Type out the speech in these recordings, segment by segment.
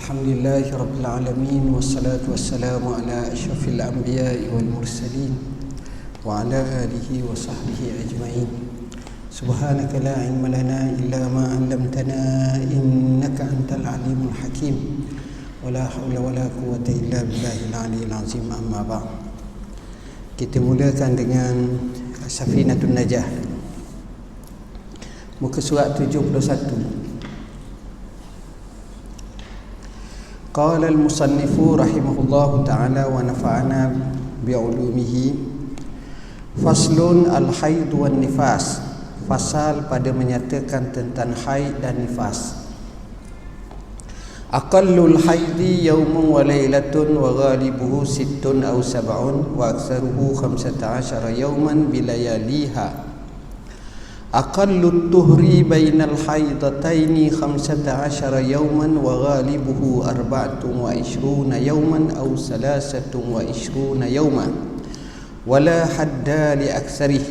Alhamdulillahi Rabbil Alamin. Wassalatu wassalamu ala ashrafil anbiya'i wal mursalin wa ala alihi wa sahbihi ajma'in. Subhanaka la ilma lana illa ma 'allamtana innaka antal alimul hakim. Wa la hawla wa la quwwata illa billahil aliyyil azim. Amma ba'd. Kita mulakan dengan Safinatun Najah, muka surat 71. Qala al-musannifu rahimahullahu ta'ala wa nafa'ana bi'ulumihi. Faslun al-haid wan nifas. Fasal pada menyatakan tentang haid dan nifas. Aqallul haidi yawmun wa laylatun wa ghalibuhu sittun aw sab'un wa aktsaruhu 15 yawman bilayaliha. Aqallut tuhri bainal haidataini 15 yawman wa ghalibuhu 24 yawman aw 23 yawman wala hadda li aktsarih.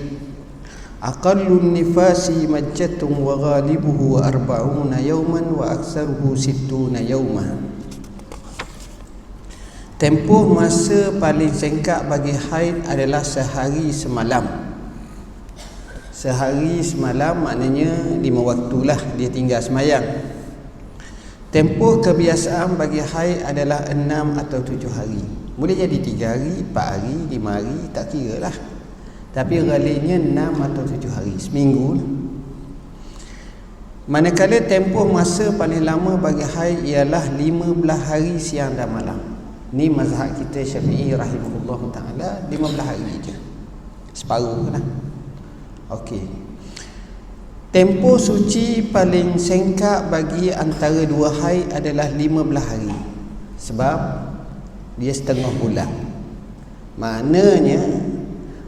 Aqallun nifasi majjatun wa ghalibuhu 40 yawman wa aktsaruhu 60 yawman. Tempoh masa paling singkat bagi haid adalah sehari semalam. Sehari semalam maknanya 5 waktulah dia tinggal semayang. Tempoh kebiasaan bagi haid adalah 6 atau 7 hari. Boleh jadi 3 hari, 4 hari, 5 hari, tak kira lah. Tapi ghalibnya 6 atau 7 hari, seminggu. Manakala tempoh masa paling lama bagi haid ialah 15 hari siang dan malam. Ni mazhab kita Syafi'i rahimahullah ta'ala, 15 hari je, separuh lah. Okey. Tempoh suci paling singkat bagi antara dua haid adalah 15 hari. Sebab dia setengah bulan. Maknanya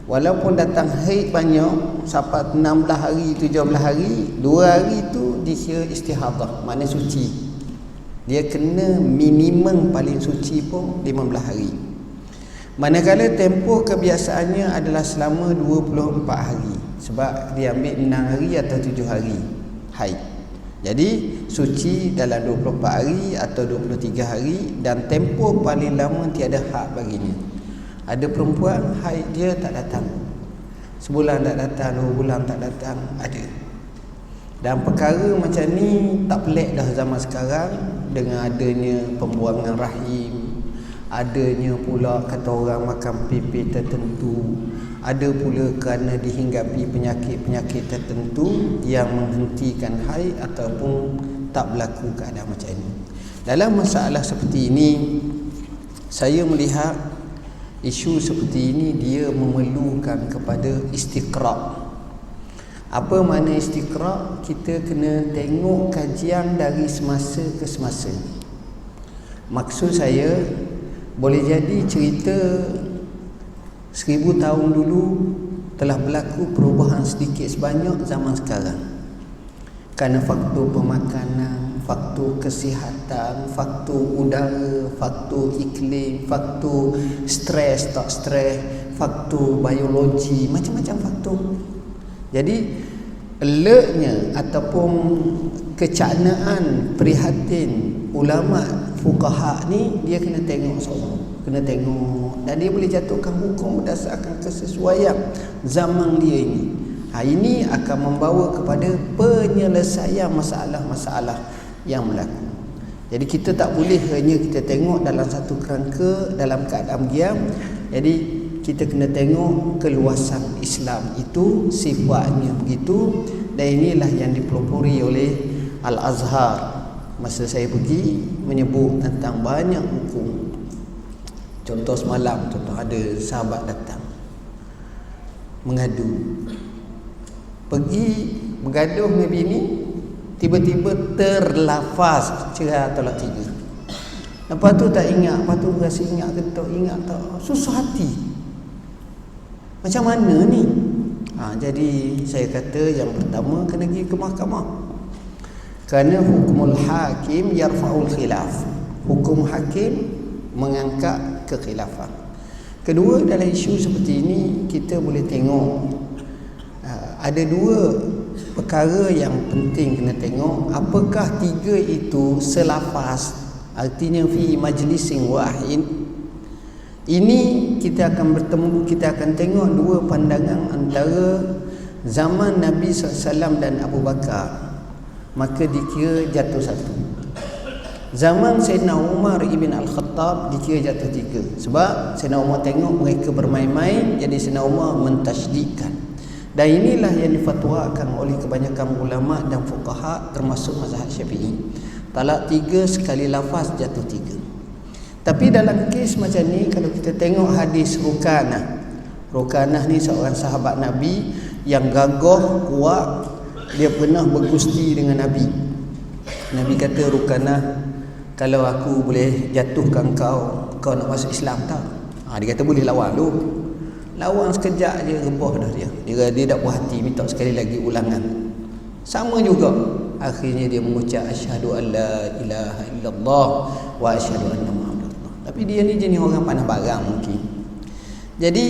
walaupun datang haid banyak sampai 16 hari, 17 hari, 2 hari tu dikira istihadah, makna suci. Dia kena minimum paling suci pun 15 hari. Manakala tempoh kebiasaannya adalah selama 24 hari. Sebab dia ambil 6 hari atau 7 hari haid. Jadi suci dalam 24 hari atau 23 hari. Dan tempoh paling lama tiada had baginya. Ada perempuan haid dia tak datang, sebulan tak datang, 2 bulan tak datang, ada. Dan perkara macam ni tak pelik dah zaman sekarang. Dengan adanya pembuangan rahim, adanya pula kata orang makan pipi tertentu, ada pula kerana dihinggapi penyakit-penyakit tertentu yang menghentikan haid ataupun tak berlaku keadaan macam ini. Dalam masalah seperti ini, saya melihat isu seperti ini dia memerlukan kepada istiqra'. Apa makna istiqra'? Kita kena tengok kajian dari semasa ke semasa. Maksud saya, boleh jadi cerita 1000 tahun dulu telah berlaku perubahan sedikit sebanyak zaman sekarang. Kerana faktor pemakanan, faktor kesihatan, faktor udara, faktor iklim, faktor stres tak stres, faktor biologi, macam-macam faktor. Jadi alertnya ataupun kecaknaan prihatin ulama fuqaha ni dia kena tengok semua, kena tengok, dan dia boleh jatuhkan hukum berdasarkan kesesuaian zaman dia ini. Ini akan membawa kepada penyelesaian masalah-masalah yang berlaku. Jadi kita tak boleh hanya kita tengok dalam satu kerangka dalam keadaan diam. Jadi kita kena tengok keluasan Islam itu sifatnya begitu. Dan inilah yang dipelopori oleh Al-Azhar. Masa saya pergi menyebut tentang banyak hukum. Contoh semalam, contoh ada sahabat datang mengadu, pergi bergaduh dengan bini, tiba-tiba terlafaz cerai talak 3. Lepas tu tak ingat, lepas tu rasa ingat ke tak ingat tak, susah hati. Macam mana ni? Jadi saya kata yang pertama kena pergi ke mahkamah. Kerana hukumul hakim yarfa'ul khilaf. Hukum hakim mengangkat kekhilafan. Kedua, dalam isu seperti ini kita boleh tengok ada 2 perkara yang penting kena tengok. Apakah 3 itu selafaz artinya fi majlisin wahid. Ini kita akan bertemu, kita akan tengok dua pandangan antara zaman Nabi SAW dan Abu Bakar, maka dikira jatuh satu. Zaman Sayyidina Umar ibn Al-Khattab dikira jatuh tiga. Sebab Sayyidina Umar tengok mereka bermain-main, jadi Sayyidina Umar mentasydidkan. Dan inilah yang difatwakan oleh kebanyakan ulama dan fuqaha termasuk mazhab Syafi'i. Talak tiga sekali lafaz jatuh tiga. Tapi dalam kes macam ni, kalau kita tengok hadis Rukanah. Rukanah ni seorang sahabat Nabi yang gagah, kuat. Dia pernah bergusti dengan Nabi. Nabi kata, Rukanah, kalau aku boleh jatuhkan kau, kau nak masuk Islam tak? Dia kata boleh, lawan tu. Lawan sekejap je, rebah dah dia. Dia tak puas hati, minta sekali lagi ulangan. Sama juga. Akhirnya dia mengucap asyhadu an la ilaha illallah wa asyhadu anna Muhammadan. Tapi dia ni jenis orang panah barang mungkin. Jadi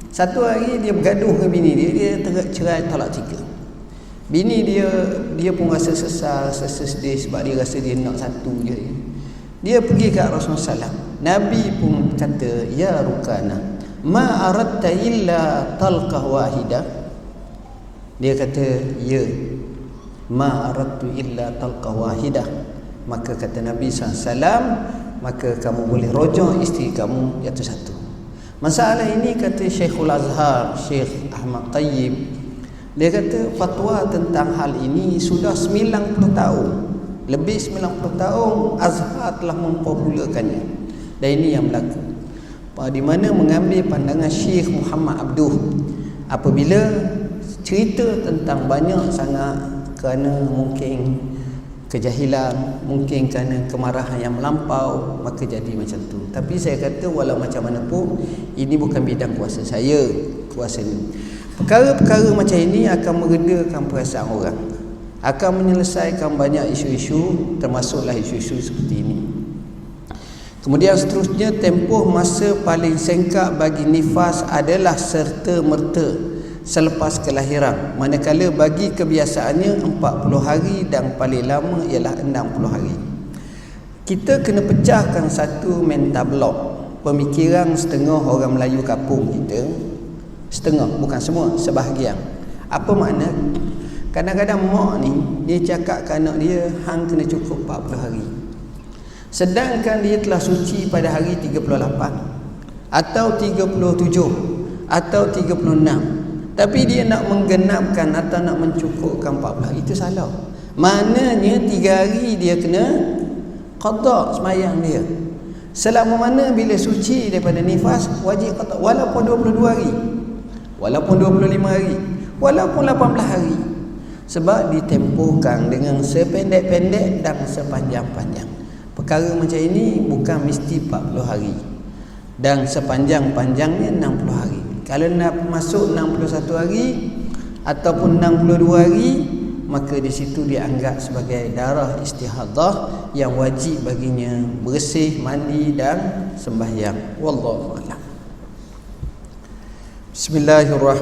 satu hari dia bergaduh dengan bini dia, dia cerai talak tiga. Bini dia pun rasa sesal, rasa sedih sebab dia rasa dia nak satu je. Dia pergi ke Rasulullah SAW. Nabi pun kata, ya Rukanah, ma aradta illa talqah wahidah. Dia kata, ya, ma aradtu illa talqah wahidah. Maka kata Nabi SAW, maka kamu boleh rojak isteri kamu jatuh satu. Masalah ini kata Syekhul Azhar, Syekh Ahmad Tayyib, dia kata fatwa tentang hal ini sudah 90 tahun. Lebih 90 tahun Azhar telah mempopularkannya. Dan ini yang berlaku. Di mana mengambil pandangan Syekh Muhammad Abduh apabila cerita tentang banyak sangat kerana mungkin kejahilan, mungkin kerana kemarahan yang melampau, maka jadi macam tu. Tapi saya kata walau macam mana pun, ini bukan bidang kuasa saya. Kuasa ni, perkara-perkara macam ini akan meredakan perasaan orang, akan menyelesaikan banyak isu-isu, termasuklah isu-isu seperti ini. Kemudian seterusnya, tempoh masa paling singkat bagi nifas adalah serta-merta selepas kelahiran, manakala bagi kebiasaannya 40 hari dan paling lama ialah 60 hari. Kita kena pecahkan satu mental block, pemikiran setengah orang Melayu kampung kita. Setengah, bukan semua, sebahagian. Apa makna? Kadang-kadang mak ni, dia cakap ke anak dia, hang kena cukup 40 hari. Sedangkan dia telah suci pada hari 38 atau 37 atau 36. Tapi dia nak menggenapkan atau nak mencukupkan 40 hari, itu salah. Maknanya 3 hari dia kena qada semayang dia. Selama mana bila suci daripada nifas, wajib qada, walaupun 22 hari, walaupun 25 hari, walaupun 18 hari. Sebab ditempuhkan dengan sependek-pendek dan sepanjang-panjang. Perkara macam ini bukan mesti 40 hari, dan sepanjang-panjangnya 60 hari. Kalau nak masuk 61 hari ataupun 62 hari, maka di situ dianggap sebagai darah istihadah yang wajib baginya bersih, mandi dan sembahyang. Wallahu a'lam. Bismillahirrahmanirrahim.